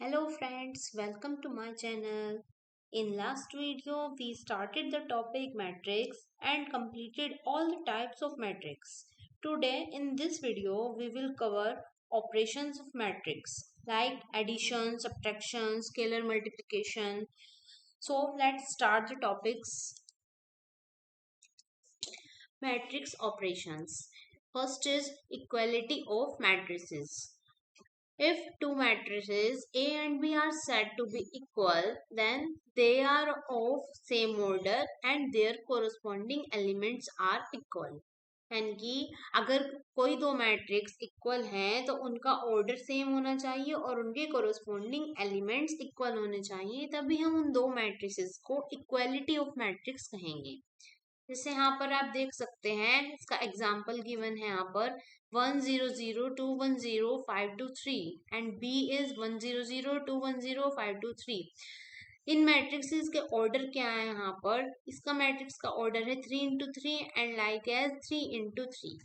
Hello friends, welcome to my channel. In last video, we started the topic matrix and completed all the types of matrix. Today in this video, we will cover operations of matrix like addition, subtraction, scalar multiplication. So let's start the topics. Matrix operations. First is equality of matrices. If two matrices A and B are said to be equal, then they are of same order and their corresponding elements are equal. यानी कि अगर कोई दो matrix equal हैं तो उनका order same होना चाहिए और उनके कोरस्पॉन्डिंग एलिमेंट्स इक्वल होने चाहिए, तभी हम उन दो मैट्रिसेस को इक्वालिटी ऑफ मैट्रिक्स कहेंगे। जैसे यहाँ पर आप देख सकते हैं, इसका एग्जाम्पल गिवन है यहाँ पर 100210523 एंड बी इज 100210523। इन मैट्रिक्स के ऑर्डर क्या है यहाँ पर, इसका मैट्रिक्स का ऑर्डर है 3 into 3 and like as 3 into 3।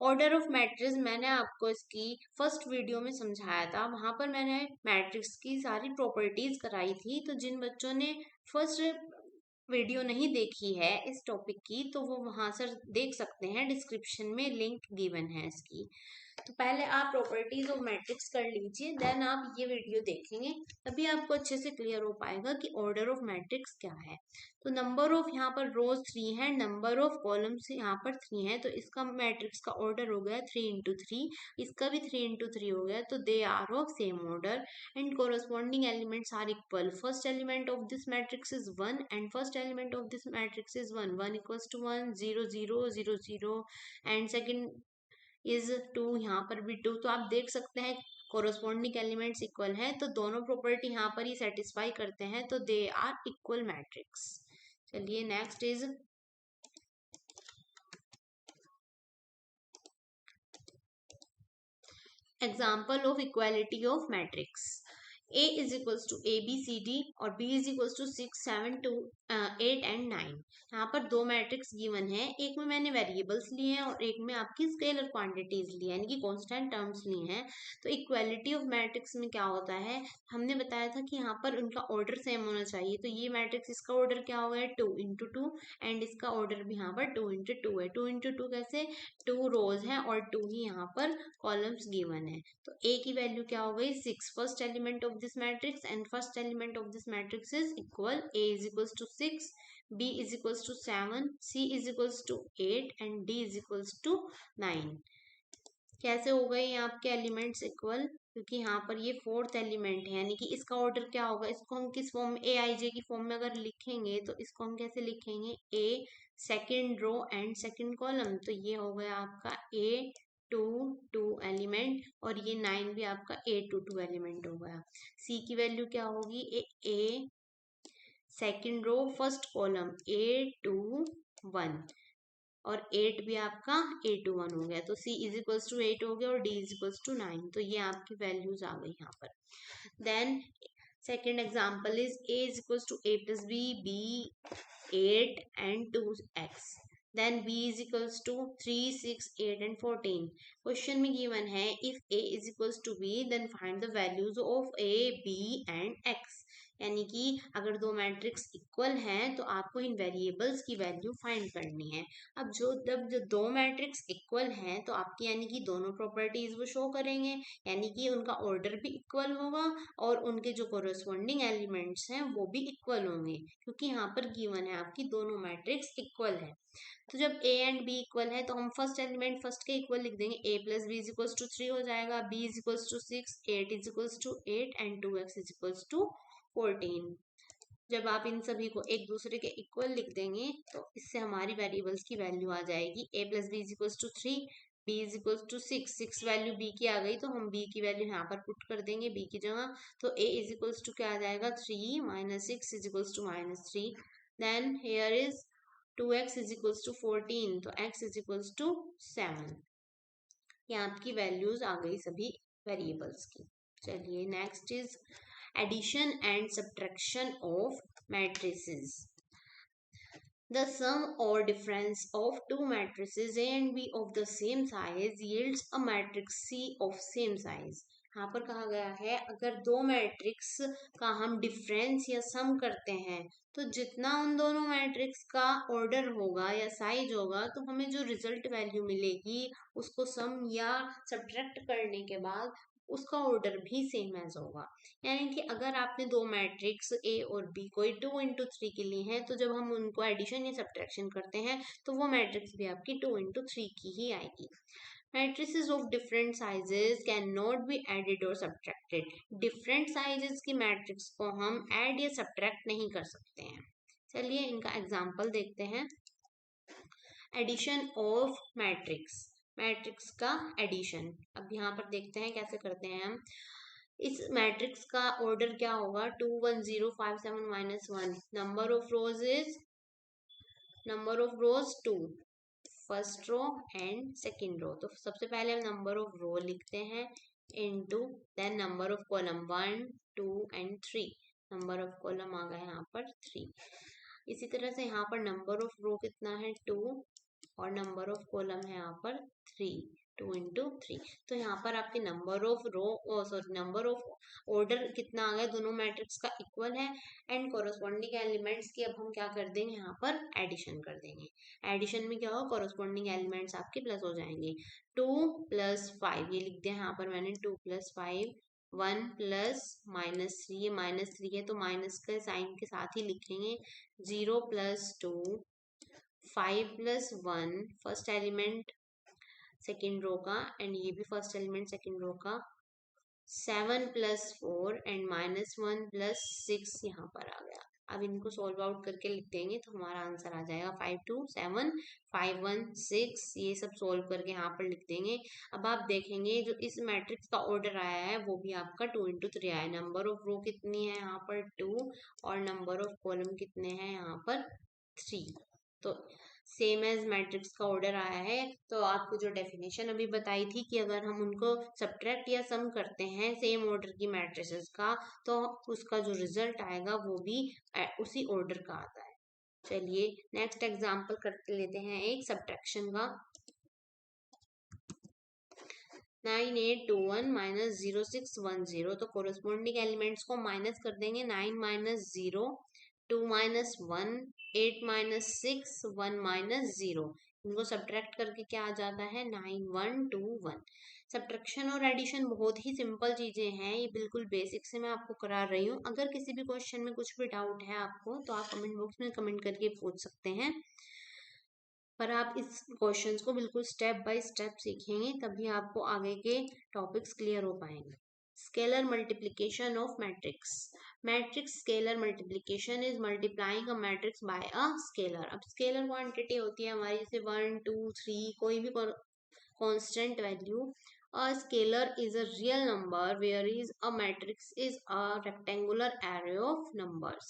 Order of matrix मैंने आपको इसकी फर्स्ट वीडियो में समझाया था, वहां पर मैंने मैट्रिक्स की सारी प्रॉपर्टीज कराई थी। तो जिन बच्चों ने फर्स्ट वीडियो नहीं देखी है इस टॉपिक की तो वो वहां से देख सकते हैं, डिस्क्रिप्शन में लिंक गिवन है इसकी। तो पहले आप प्रॉपर्टीज ऑफ मैट्रिक्स कर लीजिए, देन आप ये वीडियो देखेंगे, तभी आपको अच्छे से क्लियर हो पाएगा कि ऑर्डर ऑफ मैट्रिक्स क्या है। तो नंबर ऑफ यहाँ पर रोज 3 है, नंबर ऑफ कॉलम्स यहाँ पर 3 है, तो इसका मैट्रिक्स का ऑर्डर हो गया 3 into 3, इसका भी 3 into 3 हो गया, तो they are of same order and corresponding elements are equal. First element of this matrix is 1 and first element of this matrix is 1, 1 equals to 1, 0 0 0 0 and second is 2, यहाँ पर भी 2। तो आप देख सकते हैं कोरस्पॉन्डिंग एलिमेंट्स इक्वल हैं, तो दोनों प्रॉपर्टी यहाँ पर ही सेटिस्फाई करते हैं, तो दे आर इक्वल मैट्रिक्स। चलिए next is example of equality of matrix. A is equals to A B C D और B is equals to 6 7 2 8 and 9। यहाँ पर दो मैट्रिक्स गिवन है, एक में मैंने वेरिएबल्स लिए हैं और एक में आपकी स्केलर क्वांटिटीज ली है, यानी कि कांस्टेंट टर्म्स ली हैं। तो इक्वालिटी ऑफ मैट्रिक्स में क्या होता है, हमने बताया था कि यहाँ पर उनका ऑर्डर सेम होना चाहिए। तो ये मैट्रिक्स, इसका ऑर्डर क्या हो गया 2 into 2 एंड इसका ऑर्डर भी यहाँ पर 2 into 2 है। 2 into 2 कैसे, 2 रोज हैं और 2 ही यहाँ पर कॉलम्स गिवन है। तो A की वैल्यू क्या हो गई 6, first element of this matrix and first element of this matrix is equal. A is equals to 6, B is equals to 7, C is equals to 8 and D is equals to 9। कैसे हो गए ये आपके elements equal, क्योंकि यहाँ पर ये fourth element है, यानी कि इसका ऑर्डर क्या होगा, इसको हम किस फॉर्म में, ए आई जे की फॉर्म में अगर लिखेंगे तो इसको हम कैसे लिखेंगे, a second row and second column. तो ये हो गया आपका ए टू टू एलिमेंट और ये 9 भी आपका ए टू टू एलिमेंट हो गया। सी की वैल्यू क्या होगी, a second row first column A21 और 8 भी आपका A21 हो गया, तो C इज इक्वल्स टू 8 हो गया और D इज इक्वल्स टू 9। तो ये आपकी वैल्यूज आ गई यहाँ पर। Then second example is A is equals to A plus B 8 and 2x। Then B is equals to 3 6 8 and 14। Question में गिवन है if A is equals to B then find the values of A B and x। यानी कि अगर दो matrix equal हैं तो आपको इन variables की वैल्यू फाइंड करनी है। अब जब जो दो मैट्रिक्स इक्वल हैं तो आपकी यानी कि दोनों प्रॉपर्टीज वो शो करेंगे, यानी कि उनका ऑर्डर भी इक्वल होगा और उनके जो कोरस्पॉन्डिंग एलिमेंट्स हैं वो भी इक्वल होंगे, क्योंकि यहाँ पर गिवन है आपकी दोनों मैट्रिक्स इक्वल है। तो जब A एंड B इक्वल है तो हम फर्स्ट एलिमेंट फर्स्ट के इक्वल लिख देंगे, A plus B is equals to 3 हो जाएगा, B is equals to 6, 8 is equals to 8 and 2x is equals to 14। जब आप इन सभी को एक दूसरे के इक्वल लिख देंगे तो इससे हमारी वेरिएबल्स की वैल्यू आ जाएगी, A plus B is equals to 3, B is equals to 6, 6 value B की आ गई तो हम B की वैल्यू यहाँ पर पुट कर देंगे B की जगह। तो A इज इक्वल्स टू क्या आ जाएगा 3 minus 6 is equals to -3। Then here is 2x is equals to 14, तो x इज इक्वल्स टू 7। ये आपकी वैल्यूज आ गई सभी वेरिएबल्स की। चलिए next is addition and subtraction of matrices. The sum or difference of two matrices A and B of the same size yields a matrix C of same size। यहाँ पर कहा गया है अगर दो मैट्रिक्स का हम डिफरेंस या सम करते हैं तो जितना उन दोनों मैट्रिक्स का ऑर्डर होगा या साइज होगा तो हमें जो रिजल्ट वैल्यू मिलेगी उसको सम या सब्ट्रैक्ट करने के बाद उसका ऑर्डर भी सेम एज होगा। यानी कि अगर आपने दो मैट्रिक्स ए और बी कोई 2 into 3 के लिए हैं तो जब हम उनको एडिशन या सब्ट्रैक्शन करते हैं तो वो मैट्रिक्स भी आपकी 2 into 3 की ही आएगी। Matrices of different sizes cannot be added or subtracted. Different sizes की मैट्रिक्स को हम ऐड या सब्ट्रैक्ट नहीं कर सकते हैं। चलिए इनका एग्जाम्पल देखते हैं। एडिशन ऑफ मैट्रिक्स, मैट्रिक्स का एडिशन। अब यहाँ पर देखते हैं कैसे करते हैं हम। इस मैट्रिक्स का ऑर्डर क्या होगा, 2 1 0 5 7 -1। Number of rows is, number of rows 2, first row and second row. तो सबसे पहले हम नंबर ऑफ रो लिखते हैं into then number of column 1 2 and 3। Number of column आ गया यहाँ पर 3। इसी तरह से यहाँ पर नंबर ऑफ रो कितना है 2 और नंबर ऑफ कॉलम है यहाँ पर 3, 2 into 3। तो यहाँ पर आपके number of row sorry number of order कितना आ गया, दोनों मैट्रिक्स का इक्वल है एंड कोरोस्पोंडिंग एलिमेंट्स की अब हम क्या कर देंगे, यहाँ पर एडिशन कर देंगे। एडिशन में क्या होगा, कोरोस्पोंडिंग एलिमेंट्स आपके प्लस हो जाएंगे। 2 + 5 ये लिख दिया यहाँ पर मैंने, 2 + 5, 1 प्लस -3, ये -3 है तो माइनस के साइन के साथ ही लिखेंगे। 0 + 2, 5 + 1 फर्स्ट एलिमेंट सेकेंड रो का एंड ये भी फर्स्ट एलिमेंट सेकेंड रो का। 7 + 4 एंड -1 + 6 यहाँ पर आ गया। अब इनको सॉल्व आउट करके लिख देंगे तो हमारा आंसर आ जाएगा 5 2 7 5 1 6। ये सब सॉल्व करके यहाँ पर लिख देंगे। अब आप देखेंगे जो इस मैट्रिक्स का ऑर्डर आया है वो भी आपका 2 into 3 आया है। नंबर ऑफ रो कितनी है यहाँ पर 2 और नंबर ऑफ कॉलम कितने हैं यहाँ पर 3। तो सेम एज मैट्रिक्स का ऑर्डर आया है। तो आपको जो डेफिनेशन अभी बताई थी कि अगर हम उनको सब्ट्रैक्ट या सम करते हैं सेम ऑर्डर की मैट्रिसेस का तो उसका जो रिजल्ट आएगा वो भी उसी ऑर्डर का आता है। चलिए नेक्स्ट एग्जांपल कर लेते हैं एक सब्ट्रैक्शन का। 9 8 2 1 -0 6 1 0। तो कोरोस्पोंडिंग एलिमेंट्स को माइनस कर देंगे। 9 - 0, 2 - 1, 8 - 6, 1 - 0। इनको सब्ट्रैक्ट करके क्या आ जाता है 9 1 2 1। सब्ट्रैक्शन और एडिशन बहुत ही सिंपल चीजें हैं, ये बिल्कुल बेसिक से मैं आपको करा रही हूँ। अगर किसी भी क्वेश्चन में कुछ भी डाउट है आपको तो आप कमेंट बॉक्स में कमेंट करके पूछ सकते हैं। पर आप इस क्वेश्चंस को बिल्कुल स्टेप बाय स्टेप सीखेंगे तभी आपको आगे के टॉपिक्स क्लियर हो पाएंगे। Scalar multiplication of matrix. Matrix scalar multiplication is multiplying a matrix bye a scalar. अब स्केलर क्वांटिटी होती है हमारी जैसे 1 2 3 कोई भी constant value. A scalar is a real number whereas a matrix is a rectangular array of numbers.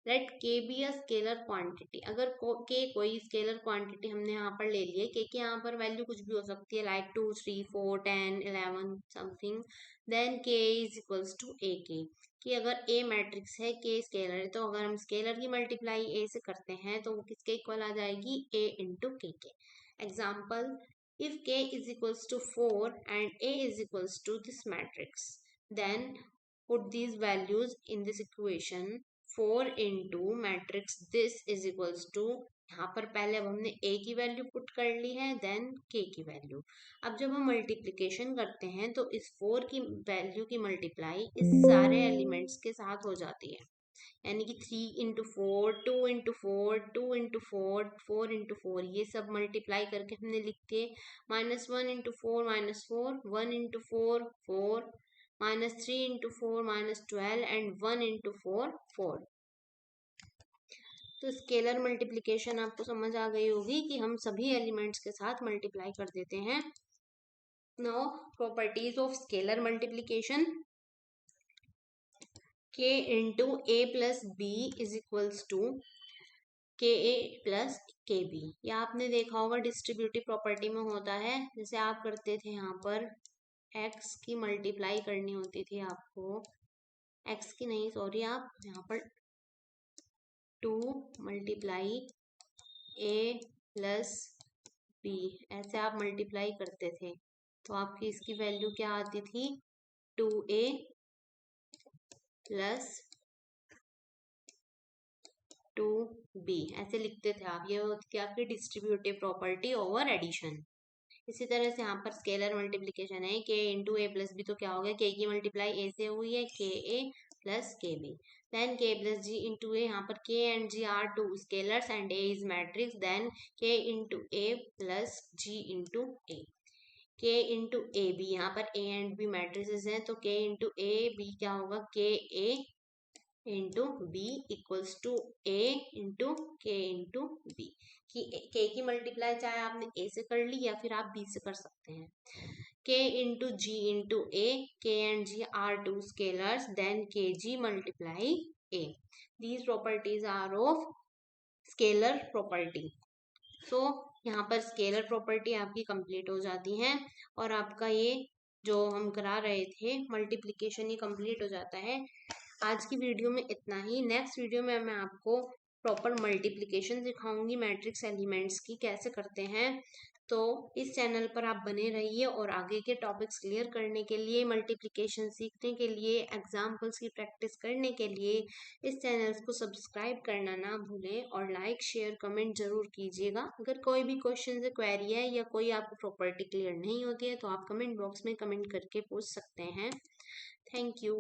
Let k be a scalar quantity. अगर k कोई scalar quantity हमने यहाँ पर ले ली है, k के यहाँ पर वैल्यू कुछ भी हो सकती है like 2 3 4 10 11 something, then k is equals to a k। कि अगर a मैट्रिक्स है k स्केलर है तो अगर हम स्केलर की मल्टीप्लाई a से करते हैं तो वो किसके इक्वल आ जाएगी a into k के। Example, if k is equals to 4 and a is equals to this matrix, then put these values in this equation। 4 into matrix this is equals to, यहाँ पर पहले अब हमने a की value put कर ली है then k की value. अब जब हम मल्टीप्लिकेशन करते हैं तो इस 4 की वैल्यू की मल्टीप्लाई इस सारे एलिमेंट्स के साथ हो जाती है। यानी कि 3 into 4 2 into 4 2 into 4 4 into 4 ये सब मल्टीप्लाई करके हमने लिख दिए। -1 into 4 -4, 1 into 4 4, -3 into 4 -12 and 1 into 4 4। तो स्केलर मल्टीप्लिकेशन आपको समझ आ गई होगी कि हम सभी एलिमेंट्स के साथ मल्टीप्लाई कर देते हैं। Now properties of scalar multiplication. k into a plus b is equals to ka plus kb। या आपने देखा होगा डिस्ट्रीब्यूटिव प्रॉपर्टी में होता है, जैसे आप करते थे यहाँ पर x की मल्टीप्लाई करनी होती थी आपको, x की नहीं सॉरी, आप यहाँ पर 2 मल्टीप्लाई a प्लस b ऐसे आप मल्टीप्लाई करते थे तो आपकी इसकी वैल्यू क्या आती थी 2a प्लस 2b ऐसे लिखते थे आप। ये होती थी आपकी डिस्ट्रीब्यूटिव प्रॉपर्टी ओवर एडिशन। इसी तरह से यहाँ पर स्केलर मल्टीप्लीकेशन है, k इंटू ए प्लस बी, तो क्या हो गया, k की मल्टीप्लाई a से हुई है, k a plus k b, then k plus g into a, यहाँ पर k and g are two scalars and a is matrix, then k into a plus g into a, k into a b, यहाँ पर a and b matrices हैं, तो k into a B क्या होगा, k a into B equals to A into K into B. K की multiply चाहे आपने ए से कर ली या फिर आप बी से कर सकते हैं। के into ji into a, k and g are two scalars, then k g multiply a, these properties are of scalar property. So यहाँ पर स्केलर प्रॉपर्टी आपकी कंप्लीट हो जाती है और आपका ये जो हम करा रहे थे मल्टीप्लिकेशन, ये कंप्लीट हो जाता है। आज की वीडियो में इतना ही। नेक्स्ट वीडियो में मैं आपको प्रॉपर मल्टीप्लिकेशन सिखाऊंगी, मैट्रिक्स एलिमेंट्स की कैसे करते हैं। तो इस चैनल पर आप बने रहिए और आगे के टॉपिक्स क्लियर करने के लिए, मल्टीप्लिकेशन सीखने के लिए, एग्जाम्पल्स की प्रैक्टिस करने के लिए इस चैनल को सब्सक्राइब करना ना भूलें और लाइक शेयर कमेंट जरूर कीजिएगा। अगर कोई भी क्वेश्चन से क्वेरी है या कोई आपको प्रॉपर्टी क्लियर नहीं होती है तो आप कमेंट बॉक्स में कमेंट करके पूछ सकते हैं। Thank you.